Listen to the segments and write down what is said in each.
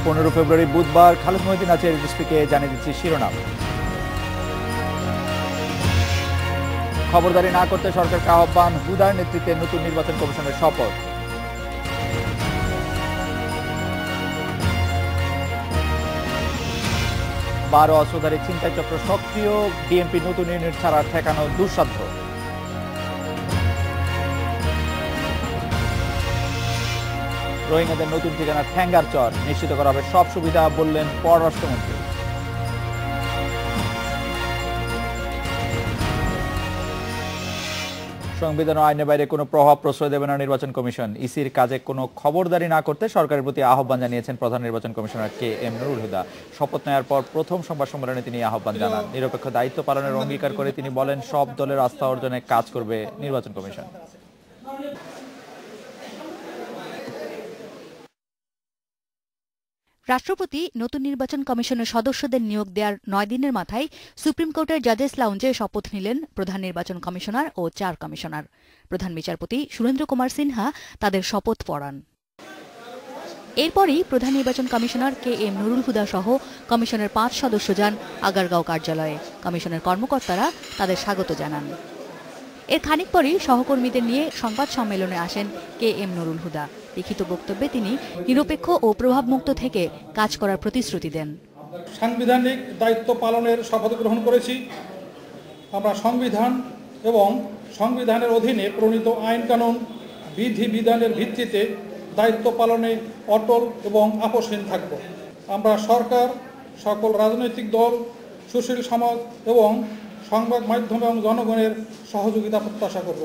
15 ফেব্রুয়ারি বুধবার। খালেদ মহিউদ্দিন আছে এসপিকে জানিয়ে দিচ্ছি শিরোনাম। খবরদারি না করতে সরকারকে আহ্বান, হুদার নেতৃত্বে নতুন নির্বাচন কমিশনের শপথ। বারো অস্ত্রধারী ছিনতাই চক্র সক্রিয়, বিএনপি নতুন ইউনিট ছাড়া ঠেকানো দুঃসাধ্য। রোহিঙ্গাদের নতুন ঠিকানা ঠ্যাঙ্গারচর, নিশ্চিত করা হবে সব সুবিধা, বললেন পররাষ্ট্রমন্ত্রী। সংবিধান ও আইনের বাইরে কোনো প্রভাব প্রশ্রয় দেবে না নির্বাচন কমিশন। ইসির কাজে কোনো খবরদারি না করতে সরকারের প্রতি আহ্বান জানিয়েছেন প্রধান নির্বাচন কমিশনার কে এম নুরুল হুদা। শপথ নেওয়ার পর প্রথম সংবাদ সম্মেলনে তিনি আহ্বান জানান। নিরপেক্ষ দায়িত্ব পালনের অঙ্গীকার করে তিনি বলেন, সব দলের আস্থা অর্জনে কাজ করবে নির্বাচন কমিশন। রাষ্ট্রপতি নতুন নির্বাচন কমিশনের সদস্যদের নিয়োগ দেওয়ার 9 দিনের মাথায় সুপ্রিম কোর্টের জাজেস লাউঞ্জে শপথ নিলেন প্রধান নির্বাচন কমিশনার ও 4 কমিশনার। প্রধান বিচারপতি সুরেন্দ্র কুমার সিনহা তাদের শপথ পড়ান। এরপরই প্রধান নির্বাচন কমিশনার কে এম নুরুল হুদা সহ কমিশনের 5 সদস্য যান আগারগাঁও কার্যালয়ে। কমিশনের কর্মকর্তারা তাদের স্বাগত জানান। এর খানিক পরই সহকর্মীদের নিয়ে সংবাদ সম্মেলনে আসেন কে এম নুরুল হুদা। লিখিত বক্তব্যে তিনি নিরপেক্ষ ও প্রভাবমুক্ত থেকে কাজ করার প্রতিশ্রুতি দেন। সাংবিধানিক দায়িত্ব পালনের শপথ গ্রহণ করেছি। আমরা সংবিধান এবং সংবিধানের অধীনে প্রণীত আইন কানুন বিধি বিধানের ভিত্তিতে দায়িত্ব পালনে অটল এবং আপোষহীন থাকব। আমরা সরকার, সকল রাজনৈতিক দল, সুশীল সমাজ এবং সংবাদ মাধ্যম এবং জনগণের সহযোগিতা প্রত্যাশা করব।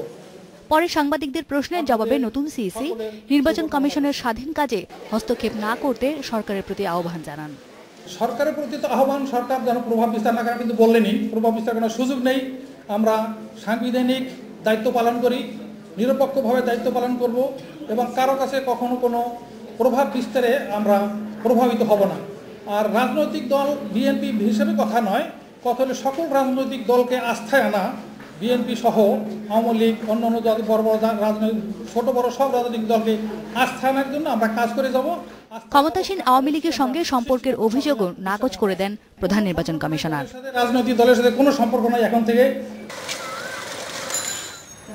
পরে সাংবাদিকদের প্রশ্নের জবাবে নতুন সিইসি নির্বাচন কমিশনের স্বাধীন কাজে হস্তক্ষেপ না করতে সরকারের প্রতি আহ্বান জানান। সরকারের প্রতি তো আহ্বান, সরকার যেন প্রভাব বিস্তার না করে, কিন্তু বললেনই প্রভাব বিস্তার করার সুযোগ নেই। আমরা সাংবিধানিক দায়িত্ব পালন করি, নিরপেক্ষভাবে দায়িত্ব পালন করব এবং কারো কাছে কখনো কোনো প্রভাব বিস্তারে আমরা প্রভাবিত হব না। আর রাজনৈতিক দল বিএনপি হিসেবে কথা নয়, কথা হলে সকল রাজনৈতিক দলকে আস্থায় আনা, বিএনপি সহ আওয়ামী লীগ, অন্যান্য বড় বড় রাজনৈতিক ছোট বড় সব রাজনৈতিক দলকে আস্থায় আনার জন্য আমরা কাজ করে যাব। ক্ষমতাসীন আওয়ামী লীগের সঙ্গে সম্পর্কের অভিযোগও নাকচ করে দেন প্রধান নির্বাচন কমিশনার। রাজনৈতিক দলের সাথে কোনো সম্পর্ক নাই এখন থেকে।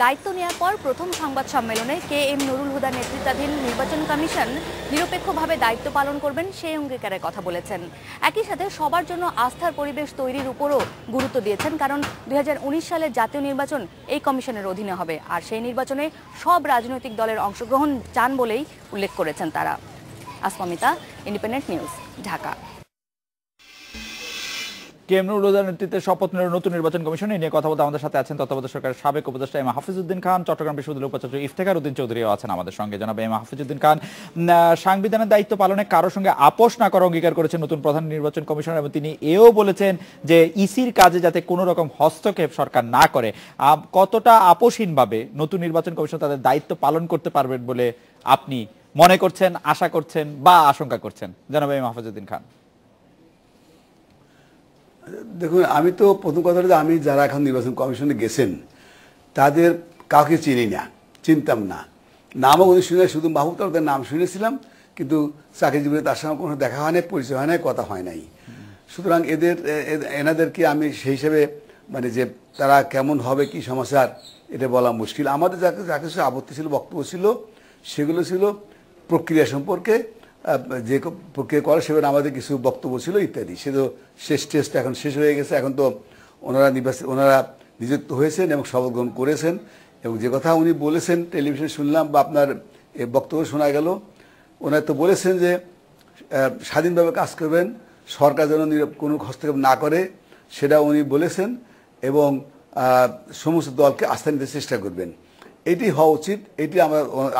দায়িত্ব নেওয়ার পর প্রথম সংবাদ সম্মেলনে কে এম নুরুল হুদার নেতৃত্বাধীন নির্বাচন কমিশন নিরপেক্ষভাবে দায়িত্ব পালন করবেন সেই অঙ্গীকারের কথা বলেছেন। একই সাথে সবার জন্য আস্থার পরিবেশ তৈরির উপরও গুরুত্ব দিয়েছেন, কারণ 2019 সালের জাতীয় নির্বাচন এই কমিশনের অধীনে হবে, আর সেই নির্বাচনে সব রাজনৈতিক দলের অংশগ্রহণ চান বলেই উল্লেখ করেছেন তারা। Asmamita, Independent News, Dhaka. K M Nurul হুদার নেতৃত্বে শপথ নিল নতুন নির্বাচন কমিশন। এই নিয়ে কথা বলতে আমাদের সাথে আছেন তত্ত্বাবধায়ক সরকারের সাবেক উপদেষ্টা এম হাফিজউদ্দিন খান, চট্টগ্রাম বিশ্ববিদ্যালয়ের উপাচার্য ইফতেখার উদ্দিন চৌধুরীও আছেন আমাদের সঙ্গে। জনাব এম হাফিজউদ্দিন খান, সাংবিধানের দায়িত্ব পালনে কারোর সঙ্গে আপোষ না করার অঙ্গীকার করেছেন নতুন প্রধান নির্বাচন কমিশনার, এবং তিনি এও বলেছেন যে ইসির কাজে যাতে কোনো রকম হস্তক্ষেপ সরকার না করে। কতটা আপোষহীনভাবে নতুন নির্বাচন কমিশন তাদের দায়িত্ব পালন করতে পারবেন বলে আপনি মনে করছেন, আশা করছেন বা আশঙ্কা করছেন, জনাব এম হাফিজউদ্দিন খান? দেখুন, আমি তো প্রথম কথা হলো, আমি যারা এখন নির্বাচন কমিশনে গেছেন তাদের কাউকে চিনি না, চিনতাম না, নামও কোনো শুনে, শুধু মাহবুব তালুকদার নাম শুনেছিলাম, কিন্তু চাকরি জীবনে তার সঙ্গে কোনো দেখা হয় নাই, পরিচয় হয় নাই, কথা হয় নাই। সুতরাং এনাদেরকে আমি সেই হিসেবে মানে যে তারা কেমন হবে, কি সমস্যার, এটা বলা মুশকিল। আমাদের যা কিছু আপত্তি ছিল, বক্তব্য ছিল, সেগুলো ছিল প্রক্রিয়া সম্পর্কে, যে প্রক্রিয়া করে সেভাবে আমাদের কিছু বক্তব্য ছিল ইত্যাদি। সে তো শেষ টেস্ট এখন শেষ হয়ে গেছে। এখন তো ওনারা নিযুক্ত হয়েছেন এবং শপথ গ্রহণ করেছেন, এবং যে কথা উনি বলেছেন টেলিভিশনে শুনলাম বা আপনার বক্তব্য শোনা গেল, ওনারা তো বলেছেন যে স্বাধীনভাবে কাজ করবেন, সরকার যেন কোনো হস্তক্ষেপ না করে, সেটা উনি বলেছেন, এবং সমস্ত দলকে আস্থা নিতে চেষ্টা করবেন। এটি হওয়া উচিত, এটি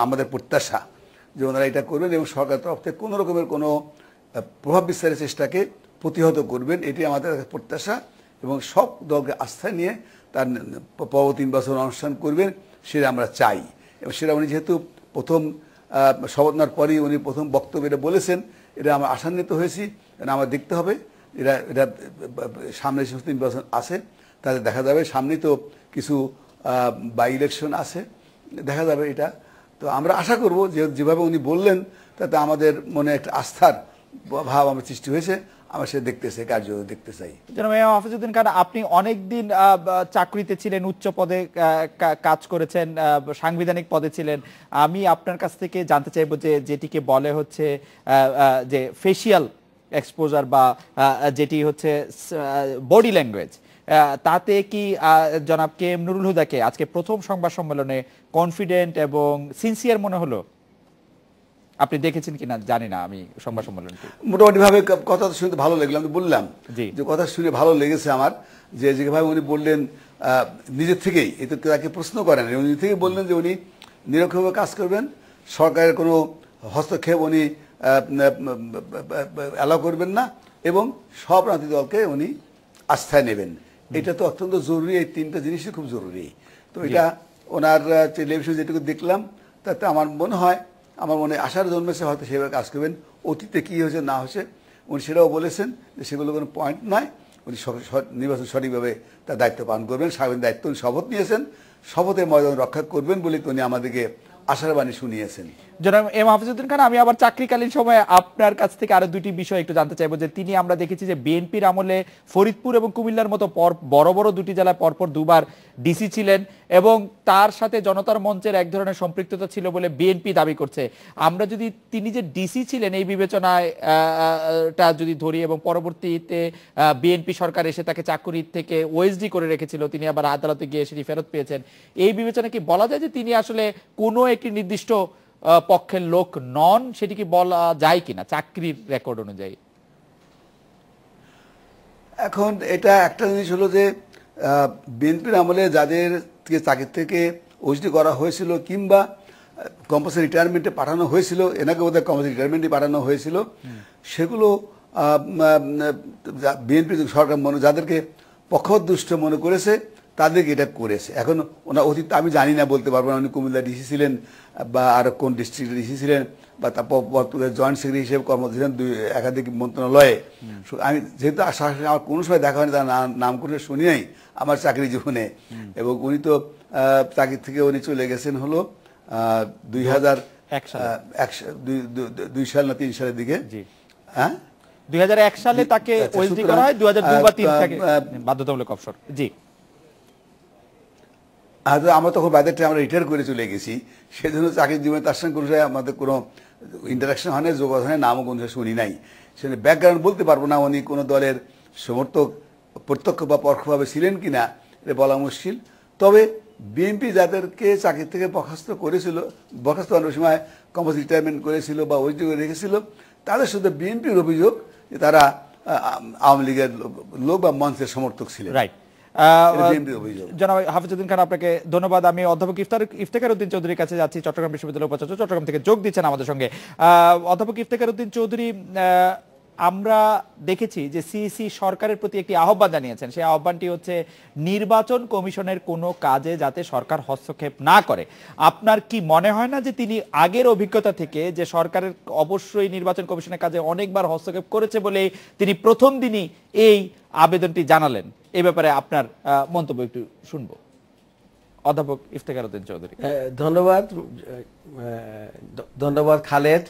আমাদের প্রত্যাশা যে ওনারা এটা করবেন এবং সরকার তরফ থেকে কোনো রকমের কোনো প্রভাব বিস্তারের চেষ্টাকে প্রতিহত করবেন, এটি আমাদের প্রত্যাশা, এবং সব দলকে আস্থায় নিয়ে তার পরবর্তী নির্বাচন অনুষ্ঠান করবেন, সেটা আমরা চাই। এবং সেটা উনি যেহেতু প্রথম শপথ নেওয়ার পরই উনি প্রথম বক্তব্য এটা বলেছেন, এটা আমরা আশান্বিত হয়েছি। আমার দেখতে হবে এটা সামনে যে সমস্ত নির্বাচন আছে তাতে দেখা যাবে, সামনেই তো কিছু বাই ইলেকশন আছে, দেখা যাবে এটা। তো আমরা আশা করব যে যেভাবে উনি বললেন তাতে আমাদের মনে একটা আস্থার ভাব আমার সৃষ্টি হয়েছে, আমার সে দেখতেছে, কার্য দেখতে চাই। জনাব হাফিজউদ্দিন খান, আপনি অনেকদিন চাকরিতে ছিলেন, উচ্চ পদে কাজ করেছেন, সাংবিধানিক পদে ছিলেন। আমি আপনার কাছ থেকে জানতে চাইবো যে যেটিকে বলে হচ্ছে যে ফেসিয়াল এক্সপোজার বা যেটি হচ্ছে বডি ল্যাঙ্গুয়েজ, তাতে কি জনাব কে এম নুরুল হুদাকে আজকে প্রথম সংবাদ সম্মেলনে কনফিডেন্ট এবং সিনসিয়ার মনে হলো? আপনি দেখেছেন কিনা জানি না আমি সংবাদ সম্মেলনটি। মোটামুটি ভাবে কথা শুনতে ভালো লাগলো, আমি বললাম জি। যে কথা শুনে ভালো লেগেছে আমার, যে যেভাবে উনি বললেন নিজের থেকেই, এ তো তাকে প্রশ্ন করেন, উনি নিজে থেকেই বললেন যে উনি নিরপেক্ষভাবে কাজ করবেন, সরকারের কোনো হস্তক্ষেপ উনি অ্যালাউ করবেন না এবং সব রাজনৈতিক দলকে উনি আস্থায় নেবেন। এটা তো অত্যন্ত জরুরি, এই তিনটা জিনিসই খুব জরুরি। তো এটা ওনার টেলিভিশনে যেটুকু দেখলাম তাতে আমার মনে হয়, আমার মনে আশার জন্মেছে হয়তো সেভাবে কাজ করবেন। অতীতে কী হয়েছে না হয়েছে উনি সেটাও বলেছেন যে সেগুলো কোনো পয়েন্ট নয়, উনি নির্বাচন সঠিকভাবে তার দায়িত্ব পালন করবেন। সাবেক দায়িত্ব উনি শপথ নিয়েছেন, শপথের মর্যাদা রক্ষা করবেন বলে উনি আমাদেরকে আশার বাণী শুনিয়েছেন। জনাব এম হাফিজউদ্দিন খান, আমি আবার চাকরিকালীন সময়ে আপনার কাছ থেকে আরো দুটি বিষয় একটু জানতে চাইবো। যে তিনি, আমরা দেখেছি যে বিএনপির আমলে ফরিদপুর এবং কুমিল্লার মতো বড় বড় দুটি জেলায় পরপর দুবার ডিসি ছিলেন এবং তার সাথে জনতার মঞ্চের এক ধরনের সম্পৃক্ততা ছিল বলে বিএনপি দাবি করছে। আমরা যদি তিনি যে ডিসি ছিলেন এই বিবেচনায় টা যদি ধরি এবং পরবর্তীতে বিএনপি সরকার এসে তাকে চাকরি থেকে ওএসডি করে রেখেছিল, তিনি আবার আদালতে গিয়ে সেটি ফেরত পেয়েছেন, এই বিবেচনা কি বলা যায় যে তিনি আসলে কোনো একটি নির্দিষ্ট পক্ষের লোক নন? সেটি কি বলা যায় কিনা চাকরির রেকর্ড অনুযায়ী? এখন এটা একটা জিনিস হলো যে বিএনপির আমলে যাদের চাকরি থেকে ওএসডি করা হয়েছিল কিংবা কম্পালসারি রিটায়ারমেন্টে পাঠানো হয়েছিল, এনাকে বোধহয় কম্পালসারি রিটায়ারমেন্টে পাঠানো হয়েছিল, সেগুলো বিএনপি সরকার যাদেরকে পক্ষদুষ্ট মনে করেছে তাদেরকে এটা করেছে। এখন ওনার অতীত আমি জানি না, বলতে পারবো না উনি কুমিল্লা ডিসি ছিলেন বা আর কোন ডিস্ট্রিক্টের ডিসি ছিলেন বা তারপর জয়েন্ট সেক্রেটারি হিসেবে কর্মরত ছিলেন একাধিক মন্ত্রণালয়ে। আমি যেহেতু আমার কোনো সময় দেখা হয়নি, তার নাম করে শুনি নাই আমার চাকরি জীবনে। এবং উনি তো চাকরি থেকে উনি চলে গেছেন হলো 2002 সাল না 3 সালের দিকে। হ্যাঁ, 2001 সালে তাকে ওএসডি করা হয়, 2002 বা 3 থেকে বাধ্যতামূলক অবসর। জি, আমরা তখন বাইরে আমরা রিটায়ার করে চলে গেছি, সেজন্য চাকরির জীবনে তার সঙ্গে কোনো আমাদের কোনো ইন্টারাকশন হয় না, যোগাযোগ হয়, নামও কোনো শুনি নাই। সেখানে ব্যাকগ্রাউন্ড বলতে পারবো না উনি কোনো দলের সমর্থক প্রত্যক্ষ বা পরোক্ষভাবে ছিলেন কিনা, এটা বলা মুশকিল। তবে বিএনপি যাদেরকে চাকরি থেকে বরখাস্ত করেছিল, বরখাস্ত অনেক সময় কম্পালসারি রিটায়ারমেন্ট করেছিল বা ওই করে রেখেছিল, তাদের সাথে বিএনপির অভিযোগ যে তারা আওয়ামী লীগের লোক বা মঞ্চের সমর্থক ছিলেন। রাইট। জনাব হাফিজউদ্দিন খান, আপনাকে ধন্যবাদ। আমি অধ্যাপক ইফতেখার উদ্দিন চৌধুরীর কাছে যাচ্ছি, চট্টগ্রাম বিশ্ববিদ্যালয়ের উপাচার্য, চট্টগ্রাম থেকে যোগ দিচ্ছেন আমাদের সঙ্গে। অধ্যাপক ইফতেখার উদ্দিন চৌধুরী, আমরা দেখেছি যে সিইসি সরকারের প্রতি একটি আহ্বান জানিয়েছেন। সেই আহ্বানটি হচ্ছে নির্বাচন কমিশনের কোনো কাজে যাতে সরকার হস্তক্ষেপ না করে। আপনার কি মনে হয় না যে তিনি আগের অভিজ্ঞতা থেকে যে সরকারের অবশ্যই নির্বাচন কমিশনের কাজে অনেকবার হস্তক্ষেপ করেছে বলে তিনি প্রথম দিনই এই আবেদনটি জানালেন? এই ব্যাপারে আপনার মন্তব্য একটু শুনবো, অধ্যাপক ইফতেখার উদ্দিন চৌধুরী। ধন্যবাদ খালেদ,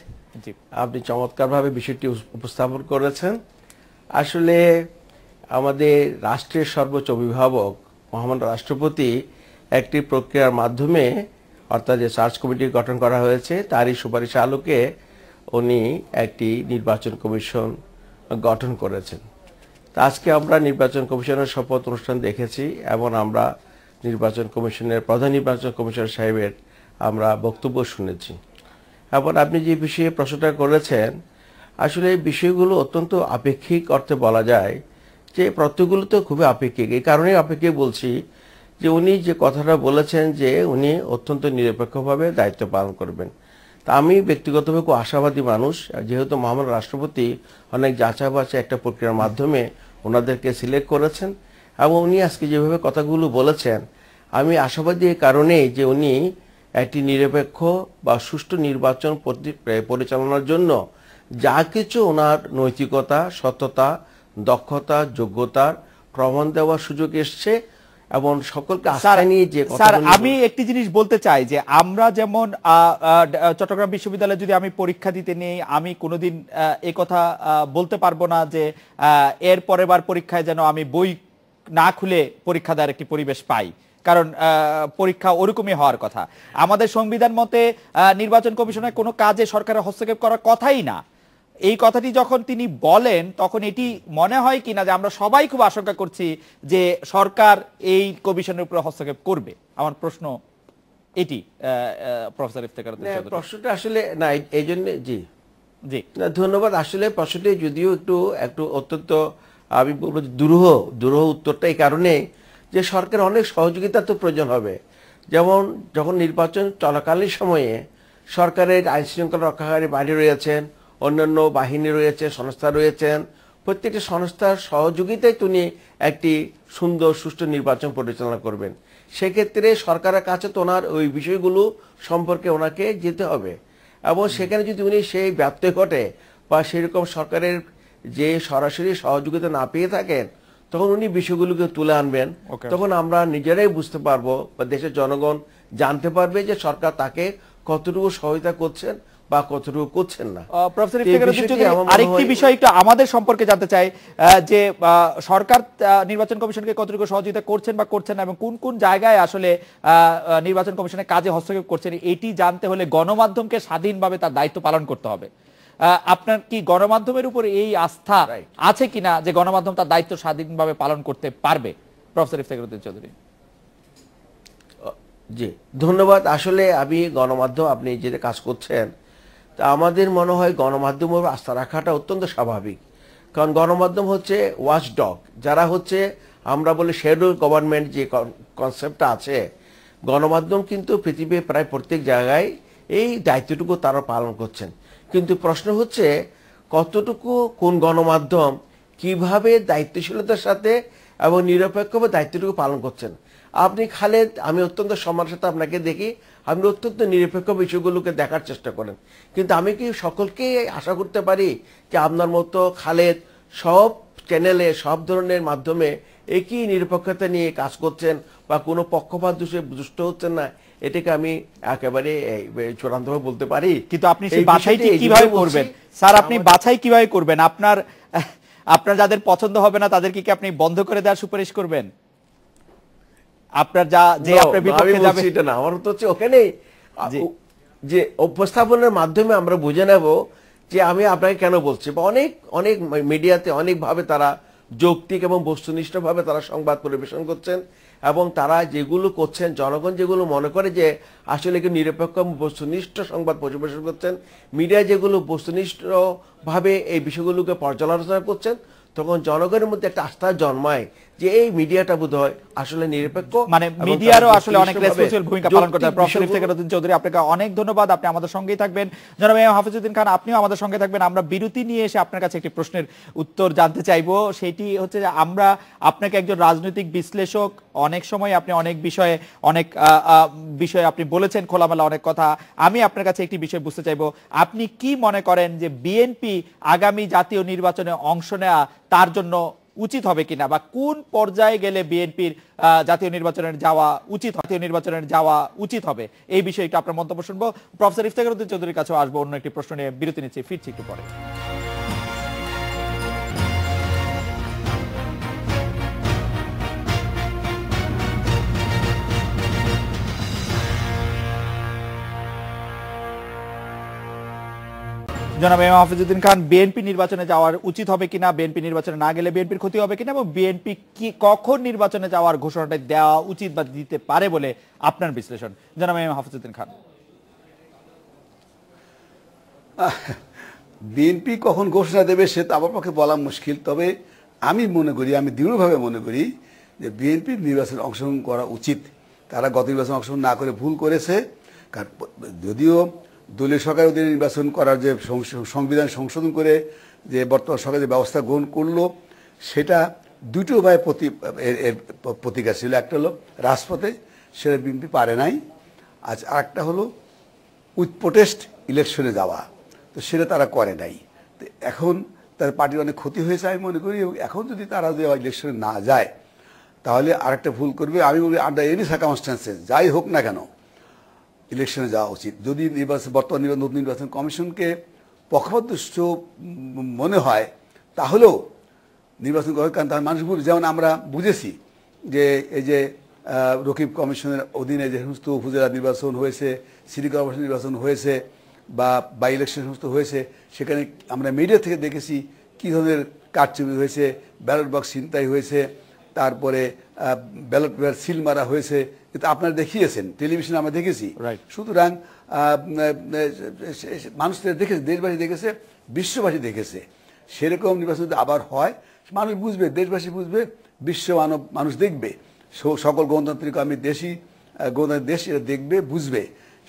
আপনি চমৎকারভাবে বিষয়টি উপস্থাপন করেছেন। আসলে আমাদের রাষ্ট্রের সর্বোচ্চ অভিভাবক মহামান্য রাষ্ট্রপতি একটি প্রক্রিয়ার মাধ্যমে, অর্থাৎ যে সার্চ কমিটি গঠন করা হয়েছে তারই সুপারিশ আলোকে উনি একটি নির্বাচন কমিশন গঠন করেছেন। আজকে আমরা নির্বাচন কমিশনের শপথ অনুষ্ঠান দেখেছি এবং আমরা নির্বাচন কমিশনের প্রধান নির্বাচন কমিশনার সাহেবের আমরা বক্তব্য শুনেছি। এবং আপনি যে বিষয়ে প্রশ্নটা করেছেন, আসলে এই বিষয়গুলো অত্যন্ত আপেক্ষিক অর্থে বলা যায় যে প্রত্যেকগুলো তো খুবই আপেক্ষিক। এই কারণেই আপেক্ষিক বলছি যে উনি যে কথাটা বলেছেন যে উনি অত্যন্ত নিরপেক্ষভাবে দায়িত্ব পালন করবেন। তা আমি ব্যক্তিগতভাবে খুব আশাবাদী মানুষ, যেহেতু মহামান্য রাষ্ট্রপতি অনেক যাচাই বাছাই একটা প্রক্রিয়ার মাধ্যমে ওনাদেরকে সিলেক্ট করেছেন এবং উনি আজকে যেভাবে কথাগুলো বলেছেন, আমি আশাবাদী এই কারণেই যে উনি একটি নিরপেক্ষ বা সুষ্ঠু নির্বাচন পরিচালনার জন্য যা কিছু ওনার নৈতিকতা, সততা, দক্ষতা, যোগ্যতার প্রমাণ দেওয়ার সুযোগ এসছে এবং সকলকে আস্থা নিয়ে যে স্যার আমি একটি জিনিস বলতে চাই যে আমরা যেমন চট্টগ্রাম বিশ্ববিদ্যালয়ে যদি আমি পরীক্ষা দিতে নেই আমি কোনোদিন এই কথা বলতে পারবো না যে এর পরের বার পরীক্ষায় যেন আমি বই না খুলে পরীক্ষা দেওয়ার একটি পরিবেশ পাই, কারণ পরীক্ষা ওরকমই হওয়ার কথা। আমাদের সংবিধান মতে নির্বাচন কমিশনের কোনো কাজে সরকারের হস্তক্ষেপ করার কথাই না। এই কথাটি যখন তিনি বলেন তখন এটি মনে হয় কিনা যে আমরা সবাই খুব আশঙ্কা করছি যে সরকার এই কমিশনের উপর হস্তক্ষেপ করবে। আমার প্রশ্ন এটি প্রফেসর ইফতেখার উদ্দিন চৌধুরী। প্রশ্নটা আসলে না এই জন্য জি জি না ধন্যবাদ। আসলে প্রশ্নটি যদিও একটু অত্যন্ত আমি বলবো দুরূহ উত্তরটা এই কারণে যে সরকার অনেক সহযোগিতা তো প্রয়োজন হবে। যেমন যখন নির্বাচন চলাকালীন সময়ে সরকারের আইন শৃঙ্খলা রক্ষাকারী বাহিনী রয়েছেন, অন্যান্য বাহিনী রয়েছে, সংস্থা রয়েছেন, প্রত্যেকটি সংস্থার সহযোগিতায় তিনি একটি সুন্দর সুষ্ঠু নির্বাচন পরিচালনা করবেন। সেক্ষেত্রে সরকারের কাছে তো ওনার ওই বিষয়গুলো সম্পর্কে ওনাকে যেতে হবে এবং সেখানে যদি উনি সেই ব্যত্যয় ঘটে বা সেরকম সরকারের যে সরাসরি সহযোগিতা না পেয়ে থাকেন তখন উনি বিষয়গুলোকে তুলে আনবেন। তখন আমরা নিজেরাই বুঝতে পারবো বা দেশের জনগণ জানতে পারবে যে সরকার তাকে কতটুকু সহায়তা করছেন বা কতটুকু করছেন না। প্রফেসর ইফতেখার উদ্দিন চৌধুরী আরেকটি বিষয় একটু আমাদের সম্পর্কে জানতে চাই যে সরকার নির্বাচন কমিশনকে কতটুকু সহযোগিতা করছেন বা করছেন না এবং কোন কোন জায়গায় আসলে নির্বাচন কমিশনের কাজে হস্তক্ষেপ করছেন এটি জানতে হলে গণমাধ্যমকে স্বাধীনভাবে তার দায়িত্ব পালন করতে হবে। আপনার কি গণমাধ্যমের উপর এই আস্থা আছে কিনা যে গণমাধ্যম তার দায়িত্ব স্বাধীনভাবে পালন করতে পারবে? প্রফেসর ইফতেখার উদ্দিন চৌধুরী। জি ধন্যবাদ। আসলে আমি গণমাধ্যম আপনি যেটা কাজ করছেন তা আমাদের মনে হয় গণমাধ্যমের আস্থা রাখাটা অত্যন্ত স্বাভাবিক, কারণ গণমাধ্যম হচ্ছে ওয়াচডগ, যারা হচ্ছে আমরা বলি শেডুল গভর্নমেন্ট যে কনসেপ্টটা আছে, গণমাধ্যম কিন্তু পৃথিবীর প্রায় প্রত্যেক জায়গায় এই দায়িত্বটুকু তারা পালন করছেন। কিন্তু প্রশ্ন হচ্ছে কতটুকু কোন গণমাধ্যম কিভাবে দায়িত্বশীলতার সাথে এবং নিরপেক্ষভাবে দায়িত্বটুকু পালন করছেন। আপনি খালেদ, আমি অত্যন্ত সম্মানের সাথে আপনাকে দেখি, আপনি অত্যন্ত নিরপেক্ষ বিষয়গুলোকে দেখার চেষ্টা করেন, কিন্তু আমি কি সকলকে আশা করতে পারি যে আপনার মতো খালেদ সব চ্যানেলে সব ধরনের মাধ্যমে একই নিরপেক্ষতা নিয়ে কাজ করছেন বা কোনো পক্ষপাত দুষ্ট হচ্ছেন না, এটাকে আমি একেবারে চূড়ান্তভাবে বলতে পারি। কিন্তু আপনি সেই বাছাইটি কিভাবে করবেন স্যার? আপনি বাছাই কিভাবে করবেন? আপনার যাদের পছন্দ হবে না তাদেরকে কি আপনি বন্ধ করে দেওয়ার সুপারিশ করবেন? আপনার যে আপনার বিপক্ষে যাবে সেটা না, আমার তো হচ্ছে ওখানে যে উপস্থাপনের মাধ্যমে আমরা বুঝে নেব যে আমি আপনাকে কেন বলছি। বা অনেক অনেক মিডিয়াতে অনেকভাবে তারা যৌক্তিক এবং বস্তুনিষ্ঠভাবে তারা সংবাদ পরিবেশন করছেন এবং তারা যেগুলো করছেন জনগণ যেগুলো মনে করে যে আসলে কি নিরপেক্ষ বস্তুনিষ্ঠ সংবাদ পরিবেশন করছেন, মিডিয়া যেগুলো বস্তুনিষ্ঠভাবে এই বিষয়গুলোকে পর্যালোচনা করছেন, তখন জনগণের মধ্যে একটা আস্থা জন্মায় যে এই মিডিয়াটা বোধহয় আসলে নিরপেক্ষ, মানে মিডিয়ারও আসলে অনেক রেসপন্সিবল ভূমিকা পালন করতে হবে। প্রফেসর ইফতেখার উদ্দিন চৌধুরী, আপনাকে অনেক ধন্যবাদ, আপনি আমাদের সঙ্গেই থাকবেন। জনাব হাফিজউদ্দিন খান, আপনিও আমাদের সঙ্গে থাকবেন। আমরা বিরতি নিয়ে এসে আপনার কাছে একটি প্রশ্নের উত্তর জানতে চাইবো। সেটি হচ্ছে যে আমরা আপনাকে একজন রাজনৈতিক বিশ্লেষক, অনেক সময় আপনি অনেক বিষয়ে আপনি বলেছেন খোলামেলা অনেক কথা। আমি আপনার কাছে একটি বিষয় বুঝতে চাইবো, আপনি কি মনে করেন যে বিএনপি আগামী জাতীয় নির্বাচনে অংশ নেওয়া তার জন্য উচিত হবে কিনা, বা কোন পর্যায়ে গেলে বিএনপির জাতীয় নির্বাচনের যাওয়া উচিত হবে, এই বিষয়ে একটু আপনার মন্তব্য শুনবো। প্রফেসর ইফতেখার উদ্দিন চৌধুরীর কাছেও আসবো অন্য একটি প্রশ্ন নিয়ে। বিরতি নিচ্ছি, ফিরছি একটু পরে। জনাব হাফিজউদ্দিন খান, বিএনপি নির্বাচনে যাওয়ার উচিত হবে কিনা, বিএনপি নির্বাচনে না গেলে বিএনপির ক্ষতি হবে কিনা, এবং বিএনপি কি কখন নির্বাচনে যাওয়ার ঘোষণাটা দেওয়া উচিত বা দিতে পারে বলে আপনার বিশ্লেষণ? জনাব হাফিজউদ্দিন খান। বিএনপি কখন ঘোষণা দেবে সে তো আমার পক্ষে বলা মুশকিল, তবে আমি দৃঢ়ভাবে মনে করি যে বিএনপির নির্বাচনে অংশগ্রহণ করা উচিত। তারা গত নির্বাচনে অংশগ্রহণ না করে ভুল করেছে, কারণ যদিও দলীয় সরকার অধীনে নির্বাচন করার যে সংবিধান সংশোধন করে যে বর্তমান সরকার যে ব্যবস্থা গ্রহণ করলো সেটা দুটো উপায়ে প্রতিকার ছিল। একটা হলো রাজপথে, সেটা বিএনপি পারে নাই। আজ আরেকটা হলো উইথ প্রোটেস্ট ইলেকশনে যাওয়া, তো সেটা তারা করে নাই। তো এখন তার পার্টির অনেক ক্ষতি হয়েছে আমি মনে করি, এবং এখন যদি তারা ইলেকশনে না যায় তাহলে আরেকটা ভুল করবে। আমি বলি আন্ডার এনি সার্কামস্ট্যান্সেস যাই হোক না কেন ইলেকশনে যাওয়া উচিত। যদি বর্তমান নতুন নির্বাচন কমিশনকে পক্ষপাতদুষ্ট মনে হয় তাহলেও নির্বাচন করে, কারণ তার মানুষ যেমন আমরা বুঝেছি যে এই যে রকিব কমিশনের অধীনে যে সমস্ত উপজেলা নির্বাচন হয়েছে, সিটি কর্পোরেশন নির্বাচন হয়েছে বা বাই ইলেকশন সমস্ত হয়েছে, সেখানে আমরা মিডিয়া থেকে দেখেছি কী ধরনের কারচুপি হয়েছে, ব্যালট বক্স ছিনতাই হয়েছে, তারপরে ব্যালট পেপার সিল মারা হয়েছে, কিন্তু আপনারা দেখিয়েছেন, টেলিভিশনে আমরা দেখেছি। সুতরাং মানুষ দেখেছে, দেশবাসী দেখেছে, বিশ্ববাসী দেখেছে। সেরকম নির্বাচন যদি আবার হয় মানুষ বুঝবে, দেশবাসী বুঝবে, বিশ্ব মানুষ দেখবে, সকল গণতান্ত্রিক আমি দেশি গণতান্ত্রিক দেশ এটা দেখবে, বুঝবে।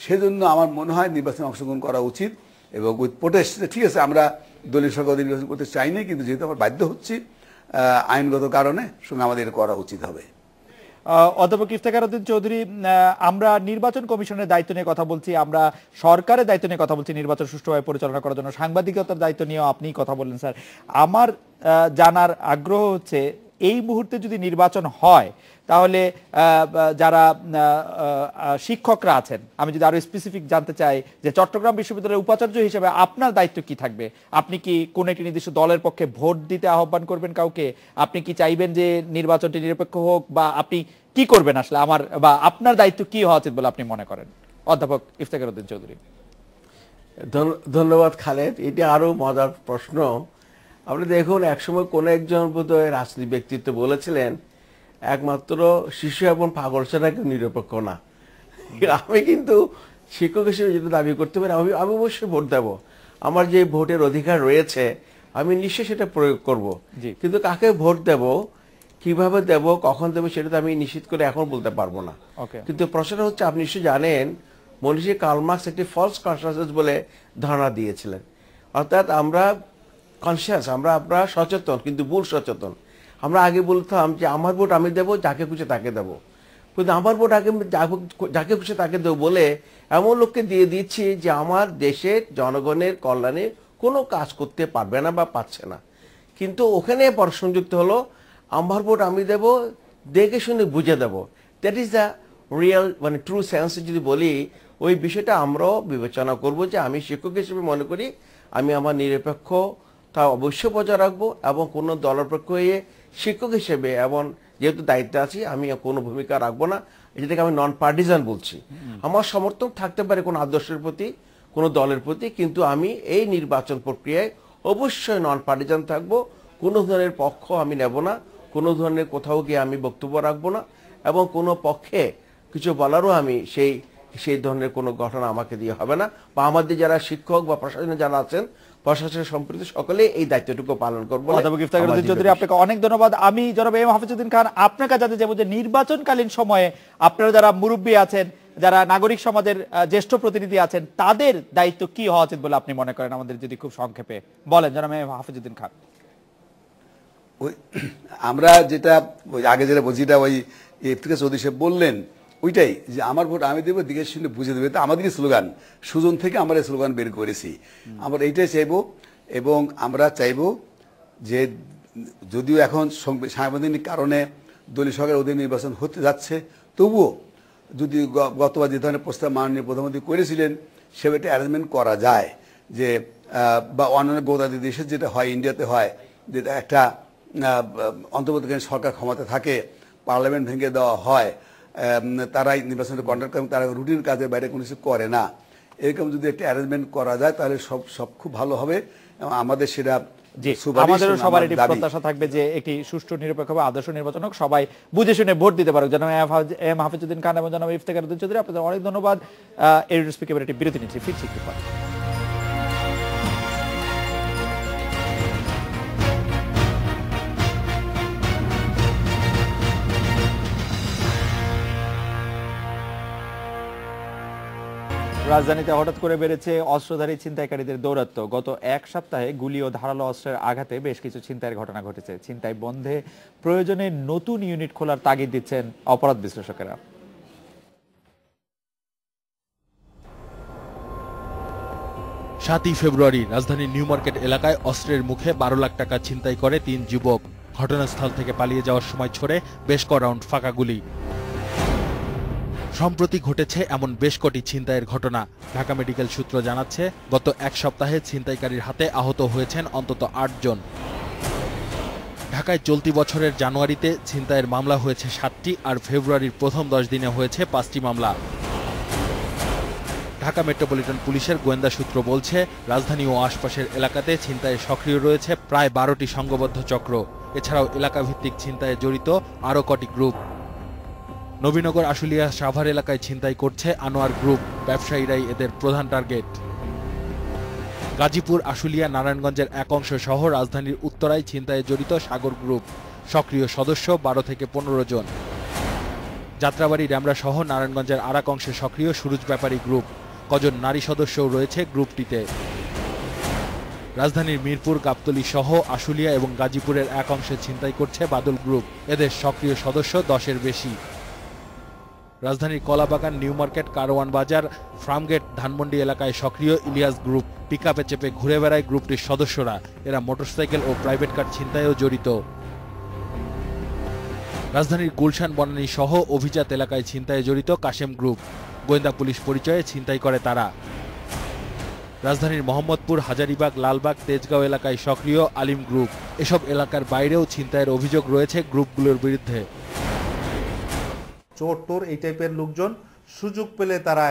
সেজন্য আমার মনে হয় নির্বাচনে অংশগ্রহণ করা উচিত এবং উইথ প্রোটেস্ট। ঠিক আছে, আমরা দলীয় সরকার নির্বাচন করতে চাইনি, কিন্তু যেহেতু আমরা বাধ্য হচ্ছি আইনগত কারণে, সঙ্গে আমাদের করা উচিত হবে। অধ্যাপক ইফতেখার উদ্দিন চৌধুরী, আমরা নির্বাচন কমিশনের দায়িত্ব নিয়ে কথা বলছি, আমরা সরকারের দায়িত্ব নিয়ে কথা বলছি নির্বাচন সুষ্ঠুভাবে পরিচালনা করার জন্য, সাংবাদিকতার দায়িত্ব নিয়েও আপনি কথা বললেন। স্যার, আমার জানার আগ্রহ হচ্ছে এই মুহূর্তে যদি নির্বাচন হয় তাহলে যারা শিক্ষকরা আছেন, আমি যদি আরো স্পেসিফিক জানতে চাই যে চট্টগ্রাম বিশ্ববিদ্যালয়ের উপাচার্য হিসেবে আপনার দায়িত্ব কি থাকবে? আপনি কি কোন একটি নির্দিষ্ট দলের পক্ষে ভোট দিতে আহ্বান করবেন কাউকে? আপনি কি চাইবেন যে নির্বাচনটি নিরপেক্ষ হোক, বা আপনি কি করবেন আসলে, আমার বা আপনার দায়িত্ব কি হওয়া উচিত বলে আপনি মনে করেন? অধ্যাপক ইফতেখার উদ্দিন চৌধুরী। ধন্যবাদ খালেদ, এটি আরো মজার প্রশ্ন। আপনি দেখুন, একসময় কোন একজন বোধহয় রাজনীতি ব্যক্তিত্ব বলেছিলেন একমাত্র শিশু এবং পাগল ছাড়া কেউ নিরপেক্ষ না। আমি কিন্তু শিক্ষক হিসেবে যেটা দাবি করতে পারি, আমি অবশ্যই ভোট দেব, আমার যে ভোটের অধিকার রয়েছে আমি নিশ্চয়ই সেটা প্রয়োগ করব। কিন্তু কাকে ভোট দেব, কিভাবে দেব, কখন দেব, সেটা তো আমি নিশ্চিত করে এখন বলতে পারবো না। কিন্তু প্রশ্নটা হচ্ছে, আপনি নিশ্চয়ই জানেন মনীষী কার্ল মার্কস একটি ফলস কনসিয়াসনেস বলে ধারণা দিয়েছিলেন। অর্থাৎ আমরা কনসিয়াস, আমরা সচেতন কিন্তু ভুল সচেতন। আমরা আগে বলতাম যে আমার ভোট আমি দেবো, যাকে খুশি তাকে দেবো, কিন্তু আমার ভোট আগে যাকে খুশি তাকে দেবো বলে এমন লোককে দিয়ে দিচ্ছি যে আমার দেশের জনগণের কল্যাণে কোনো কাজ করতে পারবে না বা পাচ্ছে না। কিন্তু ওখানে সংযুক্ত হলো আমার ভোট আমি দেব, দেখে শুনে বুঝে দেব। দ্যাট ইজ দ্য রিয়েল, মানে ট্রু সেন্স যদি বলি, ওই বিষয়টা আমরাও বিবেচনা করব যে আমি শিক্ষক হিসেবে মনে করি আমি আমার নিরপেক্ষ তা অবশ্যই বজায় রাখবো, এবং কোনো দলপক্ষ হয়ে শিক্ষক হিসেবে এবং যেহেতু দায়িত্বে আছি আমি কোনো ভূমিকা রাখবো না, যেটাকে আমি নন পার্টিজান বলছি। আমার সমর্থন থাকতে পারে কোনো আদর্শের প্রতি, কোনো দলের প্রতি, কিন্তু আমি এই নির্বাচন প্রক্রিয়ায় অবশ্যই নন পার্টিজান থাকবো। কোনো ধরনের পক্ষ আমি নেব না, কোনো ধরনের কোথাও গিয়ে আমি বক্তব্য রাখবো না, এবং কোনো পক্ষে কিছু বলারও আমি সেই ধরনের কোনো ঘটনা আমাকে দিয়ে হবে না। বা আমাদের যারা শিক্ষক বা প্রশাসনে যারা আছেন, প্রশাসনের সম্পৃক্ত সকলে এই দায়িত্বটুকু পালন করবো। অধ্যাপক ইফতেখার উদ্দিন চৌধুরী, আপনাকে অনেক ধন্যবাদ। আমি জনাব এম হাফিজউদ্দিন খান আপনার কাছে জানতে চাইবো যে নির্বাচনকালীন সময়ে আপনারা যারা মুরব্বী আছেন, যারা নাগরিক সমাজের জ্যেষ্ঠ প্রতিনিধি আছেন, তাদের দায়িত্ব কি হওয়া উচিত বলে আপনি মনে করেন? আমাদের যদি খুব সংক্ষেপে বলেন জনাব এম হাফিজউদ্দিন খান। আমরা যেটা আগে যেটা বলছি, ওই ইফতেখার চৌধুরী সাহেব বললেন ওইটাই, যে আমার ভোট আমি দেবো, দিকে শুনে বুঝে দেবে। তো আমাদেরই স্লোগান, সুজন থেকে আমরা স্লোগান বের করেছি। আমরা এইটাই চাইবো, এবং আমরা চাইবো যে যদিও এখন সাংবিধানিক কারণে দলীয় সরকারের অধীনে নির্বাচন হতে যাচ্ছে, তবুও যদি গতবার যে ধরনের প্রস্তাব মাননীয় প্রধানমন্ত্রী করেছিলেন সেটা অ্যারেঞ্জমেন্ট করা যায়, যে বা অন্যান্য গণতান্ত্রিক দেশে যেটা হয়, ইন্ডিয়াতে হয়, যেটা একটা অন্তর্বর্তীকালীন সরকার ক্ষমতা থাকে, পার্লামেন্ট ভেঙে দেওয়া হয়, তারাই নির্বাচনটা কন্ডাক্ট করেন, তারা রুটিন কাজের বাইরে কোনো কিছু করে না। এরকম যদি একটা অ্যারেঞ্জমেন্ট করা যায় তাহলে সব খুব ভালো হবে, এবং আমাদের সেটা আমাদেরও সবার এটি প্রত্যাশা থাকবে যে একটি সুষ্ঠু নিরপেক্ষ বা আদর্শ নির্বাচন হোক, সবাই বুঝে শুনে ভোট দিতে পারুক। জনাব এম হাফিজউদ্দিন খান এবং জনাব ইফতেখার উদ্দিন চৌধুরী, আপনাদের অনেক ধন্যবাদ। এর স্পিকার একটি বিরতি নিচ্ছি, ফিরছি একটু পর। রাজধানীতে হঠাৎ করে বেড়েছে অস্ত্রধারী ছিনতাইকারীদের দৌরাত্ম্য। গত এক সপ্তাহে গুলি ও ধারালো অস্ত্রের আঘাতে বেশ কিছু ছিনতাইয়ের ঘটনা ঘটেছে। ছিনতাই বন্ধে প্রয়োজনে নতুন ইউনিট খোলার তাগিদ দিচ্ছেন অপরাধ বিশ্লেষকেরা। 7ই ফেব্রুয়ারি রাজধানীর নিউ মার্কেট এলাকায় অস্ত্রের মুখে 12 লাখ টাকা ছিনতাই করে 3 যুবক। ঘটনাস্থল থেকে পালিয়ে যাওয়ার সময় ছোড়ে বেশ ক রাউন্ড ফাঁকা গুলি। সম্প্রতি ঘটেছে এমন বেশ কটি ছিনতাইয়ের ঘটনা। ঢাকা মেডিকেল সূত্র জানাচ্ছে, গত এক সপ্তাহে ছিনতাইকারীর হাতে আহত হয়েছেন অন্তত ৮ জন। ঢাকায় চলতি বছরের জানুয়ারিতে ছিনতাইয়ের মামলা হয়েছে ৭টি, আর ফেব্রুয়ারির প্রথম ১০ দিনে হয়েছে ৫টি মামলা। ঢাকা মেট্রোপলিটন পুলিশের গোয়েন্দা সূত্র বলছে, রাজধানী ও আশপাশের এলাকাতে ছিনতাইয়ে সক্রিয় রয়েছে প্রায় ১২টি সংঘবদ্ধ চক্র। এছাড়াও এলাকাভিত্তিক ছিনতাইয়ে জড়িত আরও কটি গ্রুপ। নবীনগর আশুলিয়া সাভার এলাকায় ছিনতাই করছে আনোয়ার গ্রুপ, ব্যবসায়ীরাই এদের প্রধান টার্গেট। গাজীপুর, আশুলিয়া, নারায়ণগঞ্জের এক অংশ সহ রাজধানীর উত্তরায় ছিনতাইয়ে জড়িত সাগর গ্রুপ, সক্রিয় সদস্য ১২ থেকে ১৫ জন। যাত্রাবাড়ি, ড্যামরা সহ নারায়ণগঞ্জের আর এক অংশে সক্রিয় সুরুজ ব্যাপারী গ্রুপ, কজন নারী সদস্যও রয়েছে গ্রুপটিতে। রাজধানীর মিরপুর, গাবতলী সহ আশুলিয়া এবং গাজীপুরের এক অংশে ছিনতাই করছে বাদল গ্রুপ, এদের সক্রিয় সদস্য ১০-এর বেশি। রাজধানীর কলাবাগান, নিউ মার্কেট, কারওয়ান বাজার, ফার্মগেট, ধানমন্ডি এলাকায় সক্রিয় ইলিয়াস গ্রুপ, পিকআপে চেপে ঘুরে বেড়ায় গ্রুপটির সদস্যরা। এরা মোটরসাইকেল ও প্রাইভেট কার ছিনতাইয়েও জড়িত। রাজধানীর গুলশান, বনানী সহ অভিজাত এলাকায় ছিনতাইয়ে জড়িত কাশেম গ্রুপ, গোয়েন্দা পুলিশ পরিচয়ে ছিনতাই করে তারা। রাজধানীর মোহাম্মদপুর, হাজারীবাগ, লালবাগ, তেজগাঁও এলাকায় সক্রিয় আলিম গ্রুপ। এসব এলাকার বাইরেও ছিনতাইয়ের অভিযোগ রয়েছে গ্রুপগুলোর বিরুদ্ধে। চোর টোর এই টাইপের লোকজন সুযোগ পেলে তারা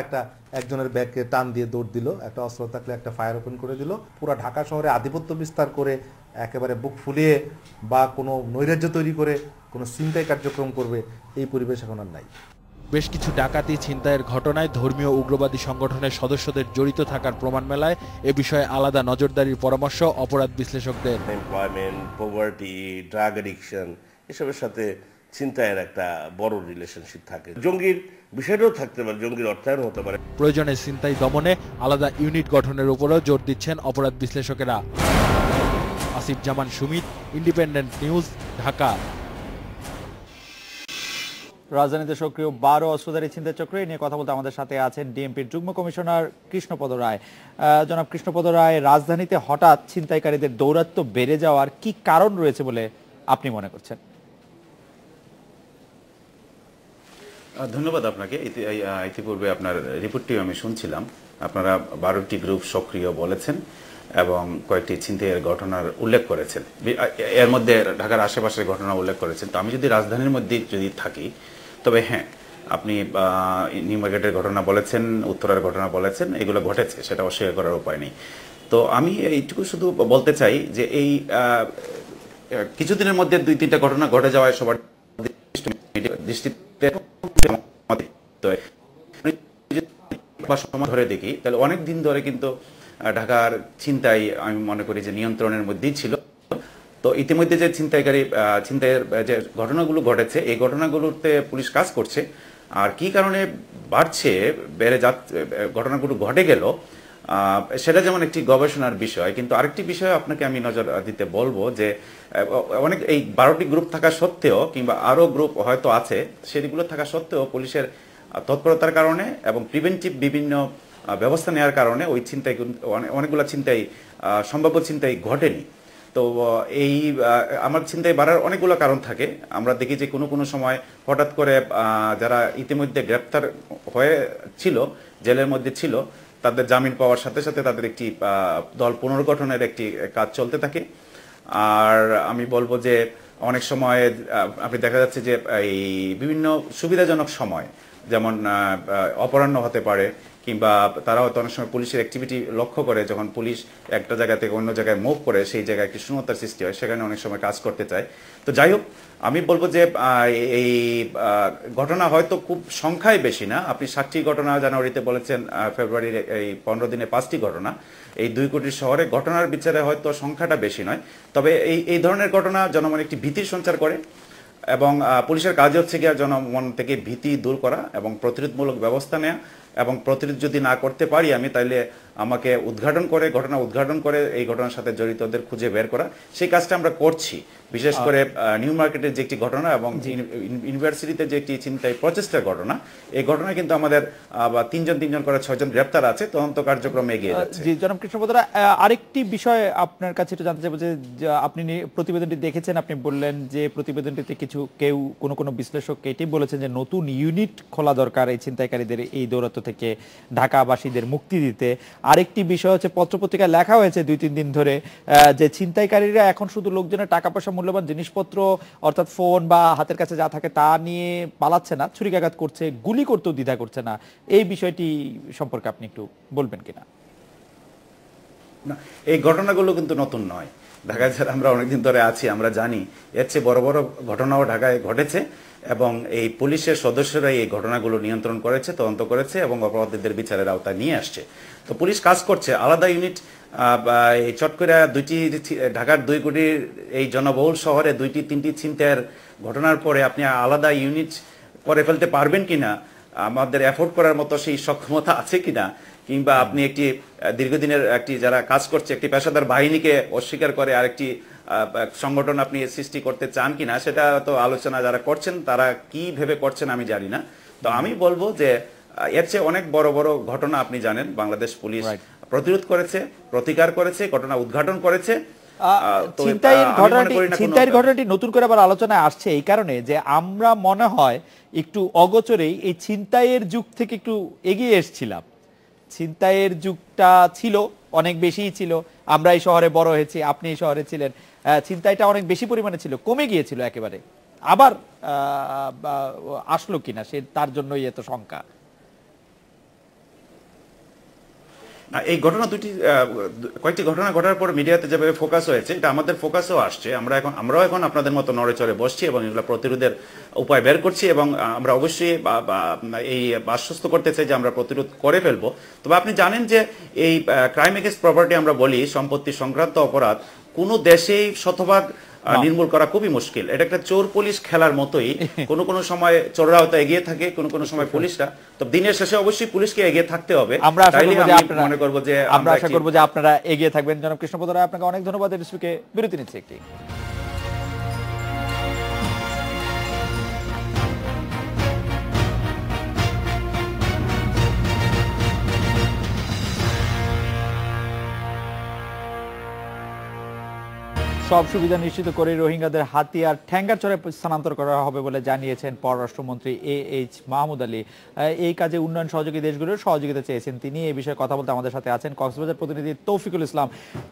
একজনের ব্যাগকে টান দিয়ে দৌড় দিল, একটা অস্ত্র থাকলে একটা ফায়ার ওপেন করে দিল। পুরো ঢাকা শহরে আধিপত্য বিস্তার করে একেবারে বুক ফুলিয়ে বা কোনো নৈরাজ্য তৈরি করে কোনো ছিনতাই কার্যক্রম করবে, এই পরিবেশ এখন আর নাই। বেশ কিছু ডাকাতি, ছিনতাইয়ের ঘটনায় ধর্মীয় উগ্রবাদী সংগঠনের সদস্যদের জড়িত থাকার প্রমাণ মেলায় এ বিষয়ে আলাদা নজরদারির পরামর্শ অপরাধ বিশ্লেষকদের। এমপ্লয়মেন্ট, পভার্টি, ড্রাগ অ্যাডিকশন এসবের সাথে ছিনতাইয়ের একটা বড় রিলেশনশিপ থাকে। জঙ্গির বিষয়টাও থাকতে পারে, জঙ্গির অর্থায়ন হতে পারে। প্রয়োজনে ছিনতাই দমনে আলাদা ইউনিট গঠনের উপরও জোর দিচ্ছেন অপরাধ বিশ্লেষকেরা। আসিফ জামান সুমিত, ইন্ডিপেন্ডেন্ট নিউজ, ঢাকা। রাজধানীতে সক্রিয় 12 অস্ত্রধারী ছিনতাই চক্র নিয়ে কথা বলতে আমাদের সাথে আছেন ডিএমপির যুগ্ম কমিশনার কৃষ্ণপদ রায়। জনাব কৃষ্ণপদ রায়, রাজধানীতে হঠাৎ ছিনতাইকারীদের দৌরাত্ম্য বেড়ে যাওয়ার কি কারণ রয়েছে বলে আপনি মনে করছেন? ধন্যবাদ আপনাকে। ইতিপূর্বে আপনার রিপোর্টটিও আমি শুনছিলাম। আপনারা 12টি গ্রুপ সক্রিয় বলেছেন এবং কয়েকটি ছিনতাইয়ের ঘটনার উল্লেখ করেছেন। এর মধ্যে ঢাকার আশেপাশের ঘটনা উল্লেখ করেছেন। তো আমি যদি রাজধানীর মধ্যে যদি থাকি, তবে হ্যাঁ, আপনি নিউ মার্কেটের ঘটনা বলেছেন, উত্তরার ঘটনা বলেছেন, এগুলো ঘটেছে, সেটা অস্বীকার করার উপায় নেই। তো আমি এইটুকু শুধু বলতে চাই যে এই কিছুদিনের মধ্যে 2-3টা ঘটনা ঘটে যাওয়ায় সবার দৃষ্টিতে ধরে দেখি, তাহলে অনেক দিন ধরে কিন্তু ঢাকার ছিনতাই আমি মনে করি যে নিয়ন্ত্রণের মধ্যেই ছিল। তো ইতিমধ্যে যে ছিনতাইয়ের যে ঘটনাগুলো ঘটেছে, এই ঘটনাগুলোতে পুলিশ কাজ করছে। আর কি কারণে বাড়ছে, বেড়ে যাচ্ছে, ঘটনাগুলো ঘটে গেল, সেটা যেমন একটি গবেষণার বিষয়। কিন্তু আরেকটি বিষয় আপনাকে আমি নজর দিতে বলবো যে অনেক এই 12টি গ্রুপ থাকা সত্ত্বেও, কিংবা আরও গ্রুপ হয়তো আছে, সেগুলো থাকা সত্ত্বেও পুলিশের তৎপরতার কারণে এবং প্রিভেন্টিভ বিভিন্ন ব্যবস্থা নেওয়ার কারণে ওই ছিনতাই, অনেকগুলো ছিনতাই, সম্ভাব্য ছিনতাই ঘটেনি। তো এই আমার ছিনতাই বাড়ার অনেকগুলো কারণ থাকে। আমরা দেখি যে কোনো সময় হঠাৎ করে যারা ইতিমধ্যে গ্রেপ্তার হয়ে ছিল, জেলের মধ্যে ছিল, তাদের জামিন পাওয়ার সাথে সাথে তাদের একটি দল পুনর্গঠনের একটি কাজ চলতে থাকে। আর আমি বলবো যে অনেক সময় আপনি দেখা যাচ্ছে যে এই বিভিন্ন সুবিধাজনক সময়, যেমন অপরাহ্ন হতে পারে, কিংবা তারা হয়তো অনেক সময় পুলিশের অ্যাক্টিভিটি লক্ষ্য করে, যখন পুলিশ একটা জায়গা থেকে অন্য জায়গায় মুভ করে, সেই জায়গায় একটি শূন্যতার সৃষ্টি হয়, সেখানে অনেক সময় কাজ করতে চায়। তো যাই হোক, আমি বলবো যে এই ঘটনা হয়তো খুব সংখ্যায় বেশি না। আপনি 60টি ঘটনা জানুয়ারিতে বলেছেন, ফেব্রুয়ারির এই 15 দিনে 5টি ঘটনা, এই 2 কোটির শহরে ঘটনার বিচারে হয়তো সংখ্যাটা বেশি নয়। তবে এই ধরনের ঘটনা জনমনে একটি ভীতির সঞ্চার করে, এবং পুলিশের কাজ হচ্ছে গিয়ে জনমন থেকে ভীতি দূর করা এবং প্রতিরোধমূলক ব্যবস্থা নেওয়া, এবং প্রতিরোধ যদি না করতে পারি আমি, তাহলে আমাকে ঘটনা উদ্ঘাটন করে এই ঘটনার সাথে জড়িতদের খুঁজে বের করা, সেই কাজটা আমরা করছি। বিশেষ করে নিউ মার্কেটের যে একটি ঘটনা এবং ইউনিভার্সিটিতে যে একটি ছিনতাই প্রচেষ্টার ঘটনা, এই ঘটনা কিন্তু আমাদের 3জন করে 6জন গ্রেপ্তার আছে, তদন্ত কার্যক্রম এগিয়ে যাচ্ছে। জি জনাব কৃষ্ণপদরা, আরেকটি বিষয় আপনার কাছে একটু জানতে চাইবো যে আপনি প্রতিবেদনটি দেখেছেন, আপনি বললেন যে প্রতিবেদনটিতে কেউ কোনো বিশ্লেষক এটি বলেছেন যে নতুন ইউনিট খোলা দরকার এই ছিনতাইকারীদের এই দৌরাত্ম্য থেকে ঢাকাবাসীদের মুক্তি দিতে। আরেকটি বিষয় হচ্ছে পত্রপত্রিকায় লেখা হয়েছে 2-3 দিন ধরে যে ছিনতাইকারীরা এখন শুধু লোকজনের টাকা পয়সা, মূল্যবান জিনিসপত্র অর্থাৎ ফোন বা হাতের কাছে যা থাকে তা নিয়ে পালাচ্ছে না, ছুরিকাঘাত করছে, গুলি করতেও দ্বিধা করছে না। এই বিষয়টি সম্পর্কে আপনি একটু বলবেন কিনা? না, এই ঘটনাগুলো কিন্তু নতুন নয়। ঢাকায় যারা আমরা অনেকদিন ধরে আছি আমরা জানি এর চেয়ে বড় বড় ঘটনাও ঢাকায় ঘটেছে এবং এই পুলিশের সদস্যরাই এই ঘটনাগুলো নিয়ন্ত্রণ করেছে, তদন্ত করেছে এবং অপরাধীদের বিচারের আওতায় নিয়ে আসছে। তো পুলিশ কাজ করছে, আলাদা ইউনিট চট করে ঢাকার 2 কোটির এই জনবহুল শহরে 2-3টি ছিনতাইয়ের ঘটনার পরে আপনি আলাদা ইউনিট করে ফেলতে পারবেন কিনা, আমাদের এফোর্ড করার মতো সেই সক্ষমতা আছে কিনা, কিংবা আপনি একটি দীর্ঘদিনের যারা কাজ করছে একটি পেশাদার বাহিনীকে অস্বীকার করে আরেকটি সংগঠন আপনি সৃষ্টি করতে চান কিনা, সেটা তো আলোচনা যারা করছেন তারা কি ভেবে করছেন আমি জানি না। তো আমি বলবো যে এর চেয়ে অনেক বড় বড় ঘটনা আপনি জানেন বাংলাদেশ পুলিশ প্রতিরোধ করেছে, প্রতিকার করেছে, ঘটনা উদ্ঘাটন করেছে। ছিনতাইয়ের ঘটনাটি নতুন করে আবার আলোচনায় আসছে এই কারণে যে আমরা মনে হয় একটু অগোচরেই এই ছিনতাইয়ের যুগ থেকে একটু এগিয়ে এসেছিলাম। ছিনতাইয়ের যুগটা ছিল, অনেক বেশিই ছিল, আমরা এই শহরে বড় হয়েছি, আপনি এই শহরে ছিলেন, ছিনতাইটা অনেক বেশি পরিমাণে ছিল, কমে গিয়েছিল একেবারে, আবার আসলো কিনা তার জন্যই এত শঙ্কা। এই ঘটনা কয়েকটি ঘটনা ঘটার পর মিডিয়াতে যেভাবে ফোকাস হয়েছে, এটা আমাদের ফোকাসও আসছে। আমরাও এখন আপনাদের মতো নড়ে চড়ে বসছি এবং এগুলো প্রতিরোধের উপায় বের করছি এবং আমরা অবশ্যই এই আশ্বস্ত করতে চাই যে আমরা প্রতিরোধ করে ফেলবো। তবে আপনি জানেন যে এই ক্রাইম এগেইনস্ট প্রপার্টি আমরা বলি, সম্পত্তি সংক্রান্ত অপরাধ কোনো দেশেই শতভাগ নির্মূল করা খুবই মুশকিল। এটা একটা চোর পুলিশ খেলার মতোই, কোনো সময় চোররা হয়তো এগিয়ে থাকে, কোনো সময় পুলিশরা। তো দিনের শেষে অবশ্যই পুলিশকে এগিয়ে থাকতে হবে। আমরা আশা করব যে আপনারা এগিয়ে থাকবেন। জনাব কৃষ্ণপদ রায়, আপনাকে অনেক ধন্যবাদ। এর বিরতি নিচ্ছে একটি। সব সুবিধা নিশ্চিত করে রোহিঙ্গাদের হাতিয়ার ঠ্যাঙ্গারচরে স্থানান্তর করা হবে বলে জানিয়েছেন পররাষ্ট্রমন্ত্রী AH মাহমুদ আলী। এই কাজে উন্নয়ন সহযোগী দেশগুলোর সহযোগিতা চেয়েছেন তিনি। এই বিষয়ে কথা বলতে আমাদের সাথে আছেন কক্সবাজার প্রতিনিধি তৌফিকুল ইসলাম।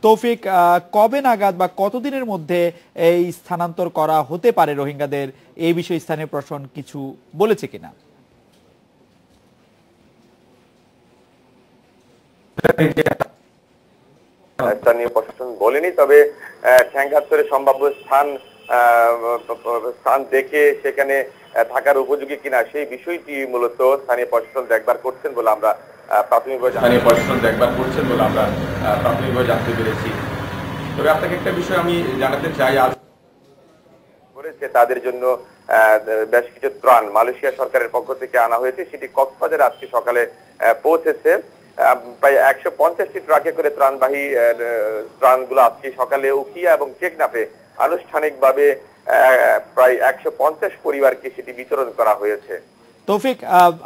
তৌফিক, কবে নাগাদ বা কতদিনের মধ্যে এই স্থানান্তর করা হতে পারে রোহিঙ্গাদের, এই বিষয়ে স্থানীয় প্রশাসন কিছু বলেছে কিনা? স্থানীয় প্রশাসন বলেনি, তবে ঠ্যাঙ্গারচরে সম্ভাব্য স্থান দেখে সেখানে থাকার উপযোগী কিনা সেই বিষয়টি মূলত স্থানীয় প্রশাসন দেখভাল করছেন বলে আমরা প্রাথমিকভাবে জানতে পেরেছি। তবে আপনাকে একটা বিষয় আমি জানাতে চাই, করেছে তাদের জন্য বেশ কিছু ত্রাণ মালয়েশিয়া সরকারের পক্ষ থেকে আনা হয়েছে, সেটি কক্সবাজারে আজকে সকালে পৌঁছেছে। প্রায় 150টি ট্রাকে করে ত্রাণগুলো আজকে সকালে উখিয়া এবং টেকনাফে আনুষ্ঠানিকভাবে প্রায় 150 পরিবারকে সেটি বিতরণ করা হয়েছে। তৌফিক,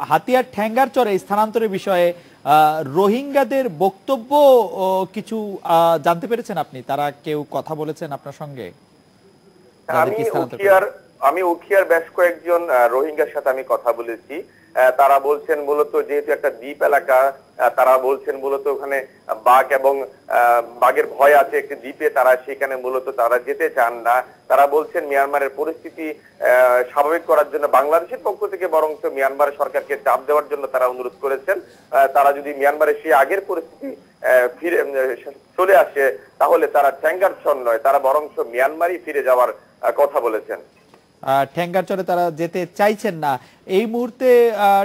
হাতিয়ার ঠ্যাঙ্গারচরে স্থানান্তরের বিষয়ে রোহিঙ্গাদের বক্তব্য কিছু জানতে পেরেছেন আপনি? তারা কেউ কথা বলেছেন আপনার সঙ্গে? আমি উখিয়ার বেশ কয়েকজন রোহিঙ্গার সাথে আমি কথা বলেছি। তারা বলছেন মূলত যেহেতু একটা দ্বীপ এলাকা, তারা বলছেন মূলত ওখানে বাঘের ভয় আছে একটি দ্বীপে, তারা সেখানে মূলত তারা যেতে চান না। তারা বলছেন মিয়ানমারের পরিস্থিতি স্বাভাবিক করার জন্য বাংলাদেশের পক্ষ থেকে বরঞ্চ মিয়ানমার সরকারকে চাপ দেওয়ার জন্য তারা অনুরোধ করেছেন। তারা যদি মিয়ানমারের সেই আগের পরিস্থিতি ফিরে চলে আসে তাহলে তারা ঠ্যাঙ্গারচর নয়, তারা বরঞ্চ মিয়ানমারই ফিরে যাওয়ার কথা বলেছেন। ঠ্যাঙ্গারচরে তারা যেতে চাইছেন না। এই মুহূর্তে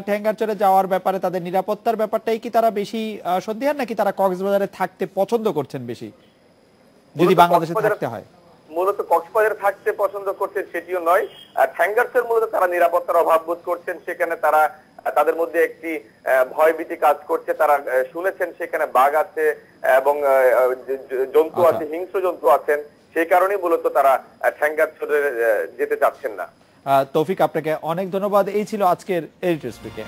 ঠ্যাঙ্গারচরে যাওয়ার ব্যাপারে তাদের নিরাপত্তার ব্যাপারটাই কি তারা বেশি সন্দিহান, নাকি তারা কক্সবাজারে থাকতে পছন্দ করছেন বেশি যদি বাংলাদেশে থাকতে হয়? মূলত কক্সবাজারে থাকতে পছন্দ করছেন সেটিও নয়, ঠ্যাঙ্গারচর মূলত তারা নিরাপত্তার অভাব বোধ করছেন। সেখানে তারা তাদের মধ্যে একটি ভয়ভীতি কাজ করছে। তারা শুনেছেন সেখানে বাঘ আছে এবং জন্তু আছে, হিংস্র জন্তু আছেন, সেই কারণেই মূলত তারা ঠ্যাঙ্গারচরে যেতে চাচ্ছেন না। তৌফিক, আপনাকে অনেক ধন্যবাদ। এই ছিল আজকের এডিটর স্পিকে।